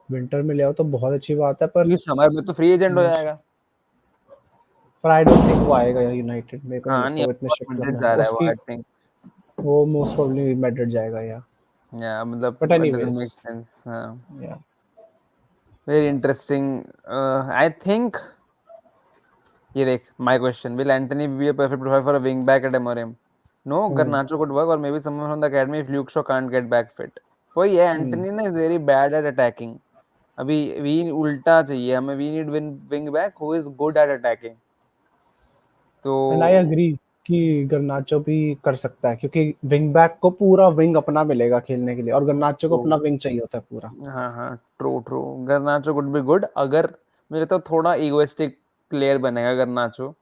विंटर में ले आओ तो बहुत अच्छी बात है, पर ये समर में तो फ्री एजेंट हो जाएगा। आई डोंट थिंक वो आएगा यूनाइटेड, मेरे को नहीं हाँ लगता नहीं, वो अब इतने शिफ्ट मैड्रिड करना जा रहा है वो, उसकी। I think. वो मोस्ट प्रोबब्ली मैड्रिड जाएगा या, या मतलब but it doesn't anyways make sense. हाँ, yeah very interesting. I think, ये देख, my question, will Antony be a perfect profile for a wing back at Amorim? No, Garnacho could work, or maybe someone from the academy if Luke Shaw can't get back fit. वही है, एंटनी ना is very bad at attacking. अभी वी उल्टा चाहिए हमें, we need wing back who is good at attacking. तो एंड आई एग्री कि गर्नाचो भी कर सकता है, क्योंकि विंग बैक को पूरा विंग अपना मिलेगा खेलने के लिए, और गर्नाचो को तो अपना विंग चाहिए होता है पूरा। हाँ हाँ, true true, Garnacho could be good, अगर मेरे तो थोड़ा इगोइस्टिक प्लेयर बनेगा Garnacho,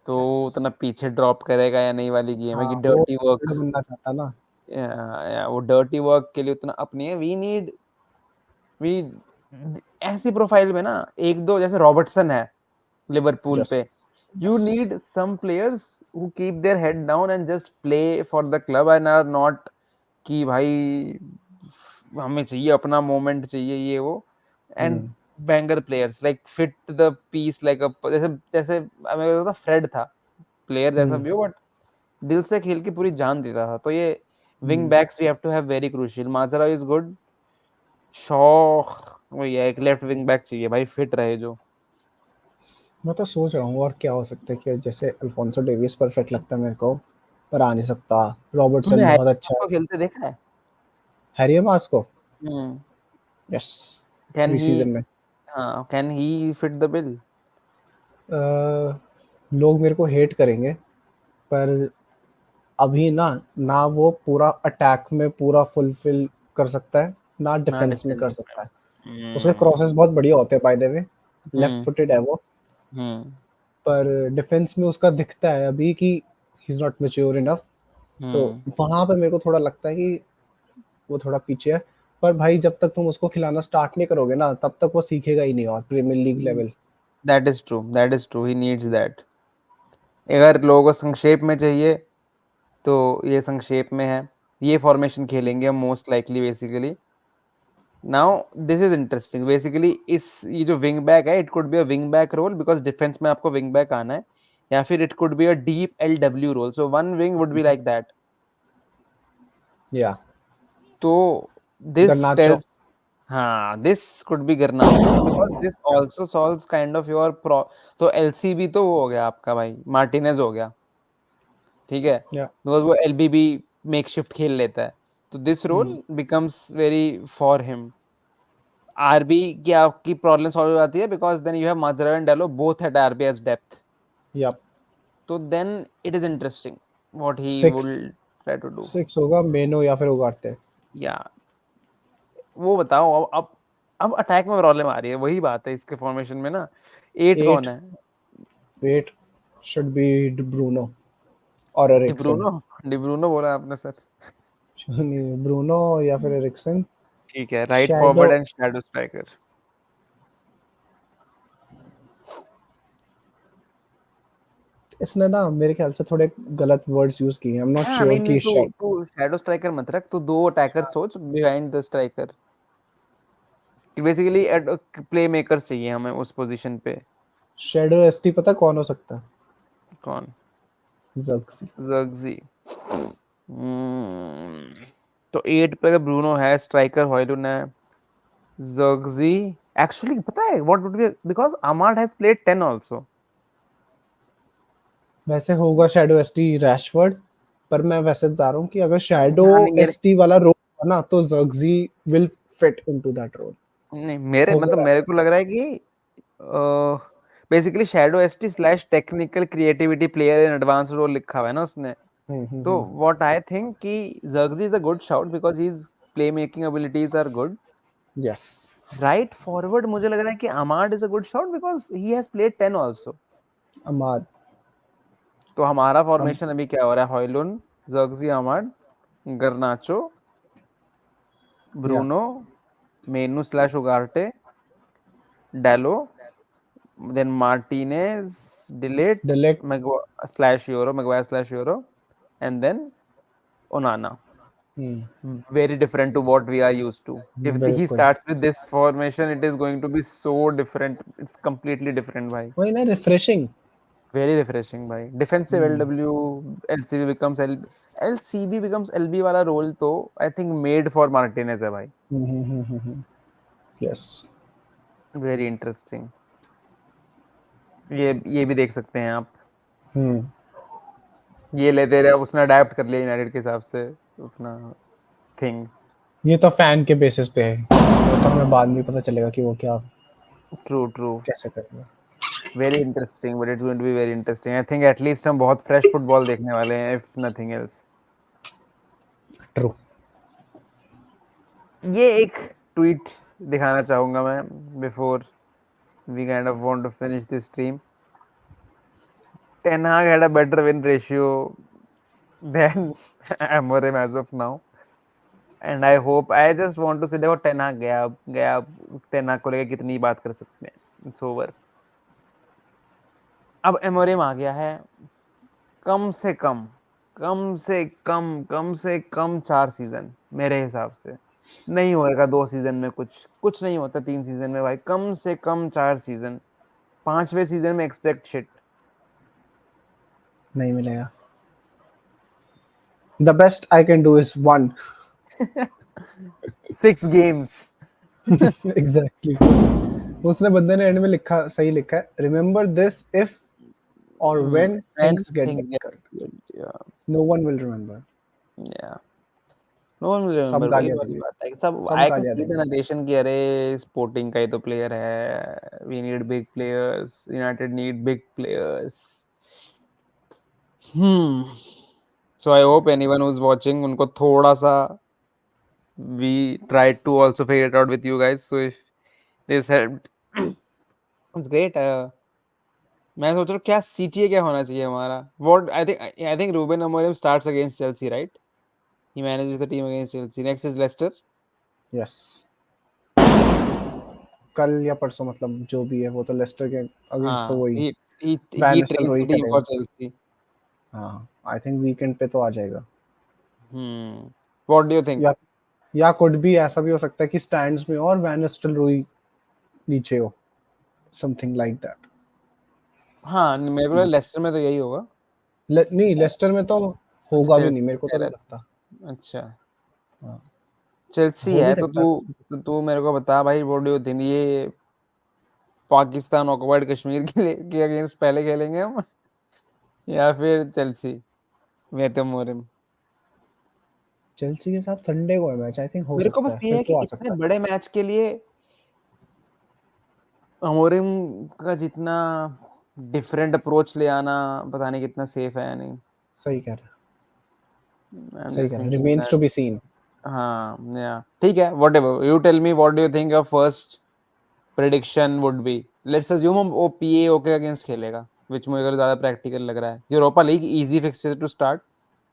तो यस, उतना पीछे ड्रॉप करेगा या नहीं वाली गेम है हाँ कि वो डर्टी वर्क, leader बनना चाहता ना। या वो डर्टी वर्क के लिए उतना अपनी है। वी ऐसी प्रोफाइल में ना, एक दो जैसे रॉबर्टसन है लिवरपूल यस पे, you yes, need some players who keep their head down and just play for the club and are not कि भाई हमें चाहिए अपना मोमेंट चाहिए ये वो, and banger players like fit the piece like a, जैसे जैसे मेरे को फ्रेड था, प्लेयर जैसा भी हो बट दिल से खेल के पूरी जान देता था। तो ये wing backs we have to have very crucial. Mazraoui is good, Shaw वही है, एक लेफ्ट विंग बैक चाहिए भाई, फिट रहे जो। मैं तो सोच रहा हूँ और क्या हो सकता है, कि जैसे अल्फोंसो डेविस परफेक्ट लगता है मेरे को, पर आ नहीं सकता। तूने रॉबर्टसन बहुत अच्छा को है। खेलते देखा है? हैरी मास को, hmm, yes, can pre he, season में। हाँ can he fit the bill? लोग मेरे को हेट करेंगे, पर अभी ना, ना वो पूरा अटैक में पूरा फुलफिल कर सकता है, ना ना डिफेंस में कर डिफेंस में। सकता है। उसके क्रॉसेस हम्म बहुत बढ़िया होते हैं by the way, left hmm footed है वो, हम्म पर डिफेंस में उसका दिखता है अभी कि he is not mature enough. तो हम्म वहां पे मेरे को थोड़ा लगता है कि वो थोड़ा पीछे है। पर भाई जब तक तुम उसको खिलाना स्टार्ट नहीं करोगे ना, तब तक वो सीखेगा ही नहीं, और Premier League level. That is true, that is true, he needs that. अगर लोगों को संक्षेप में चाहिए तो ये संक्षेप में है, ये फॉर्मेशन खेलेंगे हम most likely basically. Now this is interesting basically, इस ये जो विंग बैक है, it could be a wing back role because defence में आपको विंग बैक आना है, या फिर it could be a deep LW role, so one wing would be like that. Yeah. तो this Garnacho. tells, हाँ, this could be Garnacho because this also solves kind of your pro. तो LCB तो वो हो गया आपका भाई, मार्टिनेज हो गया, ठीक है, Yeah. बिकॉज वो LBB मेकशिफ्ट खेल लेता है, तो this role becomes very for him. RB की आपकी प्रॉब्लम सॉल्व हो जाती है because then you have Mazraoui and Dalot both at RB as depth. Yep. तो then it is interesting what he Six. Will try to do. 6 होगा मेनो या फिर उगारते. या वो बताओ, अब अटैक में प्रॉब्लम आ रही है, वही बात है इसके फॉर्मेशन में ना. 8 कौन 8. है? 8 should be De Bruyne और एरिक्सन. डिब्रूनो. डिब्रूनो बोला आपने सर. नहीं, ब्रूनो या फिर एरिक्सन. ठीक है, right shadow. Forward and shadow striker. इसने ना मेरे ख्याल से थोड़े गलत वर्ड्स यूज किए हैं. आई एम नॉट हाँ, नहीं श्योर नहीं, कि तू तू शैडो स्ट्राइकर मत रख, तू दो अटैकर सोच बिहाइंड द स्ट्राइकर. कि बेसिकली प्ले मेकर्स चाहिए हमें उस पोजीशन पे. शैडो एसटी पता कौन हो सकता है? कौन? जर्क्सी. जर्गजी. तो 8 पे ब्रूनो है, स्ट्राइकर हॉयलुन है, जर्गजी. एक्चुअली पता है what would be, because Amad has played 10 also. वैसे होगा शैडो एसटी रैशफोर्ड, पर मैं वैसे बता रहा हूँ कि अगर शैडो हाँ, नहीं मेरे, एसटी वाला रोल हो ना तो Zirkzee will fit into that role. नहीं मेरे मतलब होगा. मेरे को लग रहा है कि basically shadow ST slash technical creativity player in advance role लिखा हुआ है ना उसने. तो व्हाट आई थिंक कि Zirkzee is a good shout because his play making abilities are good. Yes. Right forward मुझे लग रहा है कि Amad is a good shot because he has played 10 also. Amad. तो हमारा हम. फॉर्मेशन अभी क्या हो रहा है? हॉयलुन, जर्गजी, अमाड, गर्नाचो, या. Bruno, Mainoo slash Ugarte, Dalot, then Martinez, de Ligt, de Ligt. Slash Yoro, Maguire slash Yoro, and then Onana. Very different to what we are used to. If he बिल्कुल. starts with this formation, it is going to be so different. It's completely different, bhai. वही ना, refreshing. Very refreshing, bhai. Defensive LW, LCB becomes LCB becomes LB वाला role तो I think made for Martinez है भाई. यस. Very interesting. ये भी देख सकते हैं आप. ये लेते रहे, उसने अडेप्ट कर लिया यूनाइटेड के हिसाब से अपना थिंग. ये तो फैन के बेसिस पे है, वो तो हमें बाद में पता चलेगा कि वो क्या ट्रू. कैसे करेगा. Very interesting, but it's going to be very interesting. I think at least हम बहुत फ्रेश फुटबॉल देखने वाले हैं, इफ नथिंग एल्स. ट्रू. ये एक ट्वीट दिखाना चाहूंगा मैं before we kind of want to finish this stream. Ten Hag had a better win ratio than Amorim as of now, and I hope, I just want to say देखो Ten Hag गया. Ten Hag को लेकर कितनी बात कर सकते हैं, it's over. अब Amorim आ गया है. कम से कम 4 सीजन मेरे हिसाब से. नहीं होएगा 2 सीजन में, कुछ नहीं होता 3 सीजन में भाई. कम से कम 4 सीजन. 5वें सीजन में एक्सपेक्ट शिट. नहीं मिलेगा. The best I can do is 1. 6 games. Exactly. उसने बंदे ने एंड में लिखा, सही लिखा है, रिमेंबर दिस इफ और when things get difficult. Yeah. No one will remember. Yeah. No one will सब remember. वही गालियां वाली देंगे. बात है कि सब सब आई कैन गालियां सी द देंगे. नरेशन कि अरे स्पोर्टिंग का ही तो प्लेयर है, we need big players, United need big players. So I hope anyone who is watching, उनको थोड़ा सा, we tried to also figure it out with you guys, so if this helped, it's great. मैं सोच रहा हूँ क्या CTA क्या होना चाहिए हमारा. What I think Ruben Amorim starts against Chelsea, right? He manages the team against Chelsea. Next is Leicester. Yes. कल या परसों, मतलब जो भी है, वो तो लेस्टर के अगेंस्ट तो हाँ, वही he वैन trains वही the team करेगा. for Chelsea. हाँ, आई थिंक वीकेंड पे तो आ जाएगा. What do you think? या कुड भी ऐसा भी हो सकता है कि स्टैंड्स में और वैन रोई नीचे हो, समथिंग लाइक दैट. हाँ, मेरे को लेस्टर में तो यही होगा. नहीं, लेस्टर में तो होगा भी नहीं, मेरे को तो कह नहीं रहा लगता. अच्छा. हाँ, चेल्सी हो भी है सकता है। तो तू मेरे को बता भाई, व्हाट डू यू थिंक, ये पाकिस्तान ऑक्युपाइड कश्मीर के अगेंस्ट पहले खेलेंगे हम या फिर चेल्सी वेतम मोरिम? चेल्सी के साथ संडे को है मैच, आई थिंक हो मेरे को सकता बस है, ये फिर है तो कि आ इतने सकता है। बड़े मैच के लिए मोरिम का जितना डिफरेंट अप्रोच ले आना पता नहीं कितना सेफ है या नहीं। सही कह रहे आई एम सही जस्ट कह रहे thinking remains that. To be seen. हाँ या ठीक है, whatever you tell me, what do you think your first prediction would be? Let's assume हम वो पीएओ के अगेंस्ट खेलेगा, व्हिच मुझे ज्यादा प्रैक्टिकल लग रहा है। Europa League easy fixture to start,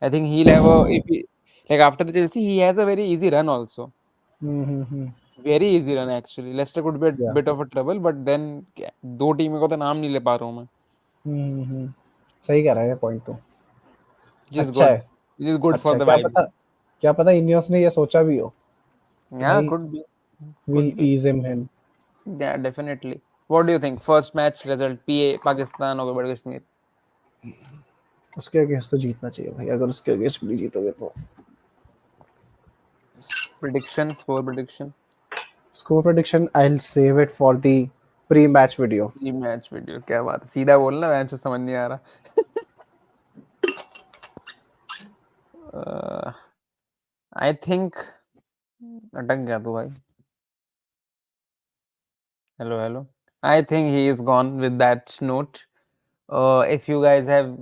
I think he have a, if like after the Chelsea he has a very easy run also, hmm. Very easy run actually. Leicester could be a या bit of a trouble, but then दो टीमों का तो नाम नहीं ले पा रहा हूँ मैं। हम्म। सही कह रहा है, पॉइंट तो Which is अच्छा good, है। which is good for अच्छा है, the क्या vibes. पता, क्या पता इनियोस ने ये सोचा भी हो कि Yeah, भाई could we'll be. ease him. Yeah, definitely. What do you think? First match result, PA Pakistan or Kashmir? उसके अगेंस्ट तो जीतना चाहिए भाई, अगर उसके अगेंस्ट भी जीतोगे तो। Prediction, score prediction. Score prediction I will save it for the pre match video. ये मैच वीडियो क्या बात है, सीधा बोलना, मैच तो समझ नहीं आ रहा। आई थिंक अटक गया तू भाई। Hello, hello. I think he is gone with that note. If you guys have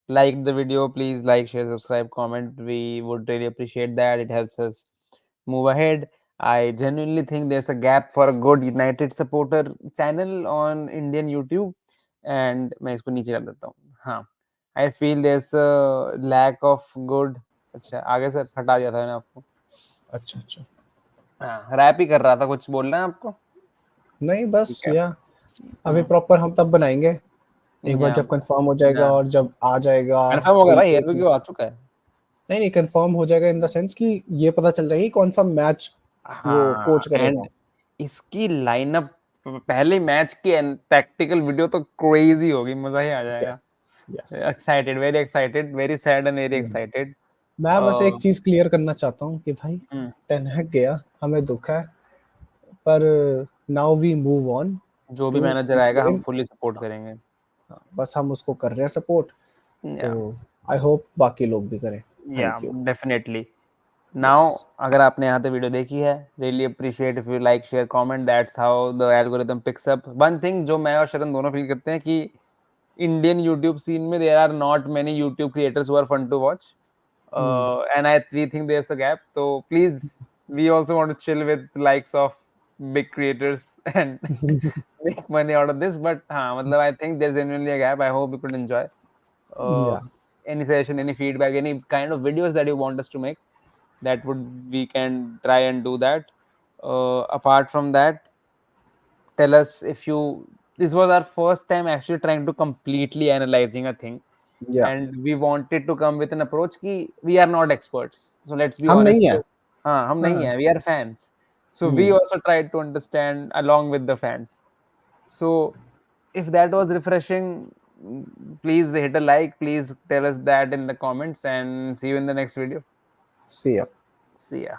liked the video, please like, share, subscribe, comment. We would really appreciate that. It helps us move ahead. I genuinely think there's a gap for a good United supporter channel on Indian YouTube. And मैं इसको नीचे कर देता हूँ। हाँ, I feel there's a lack of good. अच्छा, आगे से हटा दिया था मैंने आपको। अच्छा अच्छा। हाँ, रैप ही कर रहा था, कुछ बोलना है आपको? नहीं ठीक बस है। या अभी प्रॉपर हम तब बनाएंगे एक बार या जब कंफर्म हो जाएगा, या और जब आ जाएगा कंफर्म हो गया कोई भाई, एक। हेयर क्यों आ चुका है। नहीं नहीं, कंफर्म हो जाएगा इन द सेंस कि ये पता चल जाएगा कि कौन सा मैच वो हाँ, कोच करेगा। एंड इसकी लाइनअप पहले मैच की प्रैक्टिकल वीडियो तो क्रेजी होगी, मजा ही आ जाएगा। Yes yes. Excited, very excited, very sad and very excited. मैं बस एक चीज क्लियर करना चाहता हूँ कि भाई टेन हैग गया, हमें दुख है, पर नाउ वी मूव ऑन जो भी टू मैनेजर आएगा हम गेम। फुल्ली सपोर्ट करेंगे। बस हम उसको कर रहे हैं सपोर्ट, तो या आई होप बाकी लोग भी करें। या thank you. Definitely. Yes. Now अगर आपने यहाँ तक वीडियो देखी है, really appreciate if you like, share, comment, that's how the algorithm picks up. One thing जो मैं और शरण दोनों फील करते हैं कि इंडियन यूट्यूब सीन में there are not many YouTube creators who are fun to watch, and we think there's a gap, so please, we also want to chill with likes of big creators and make money out of this, but हाँ मतलब I think there's genuinely a gap. I hope you could enjoy. या Any suggestion, any feedback, any kind of videos that you want us to make, that would, we can try and do that. Apart from that, tell us if you, this was our first time actually trying to completely analyzing a thing, या and we wanted to come with an approach कि we are not experts, so let's be हम honest नहीं है। here. हाँ, हम नहीं हाँ। हैं, we are fans, so we also tried to understand along with the fans. So if that was refreshing, please hit a like, please tell us that in the comments, and see you in the next video. सी या। See ya.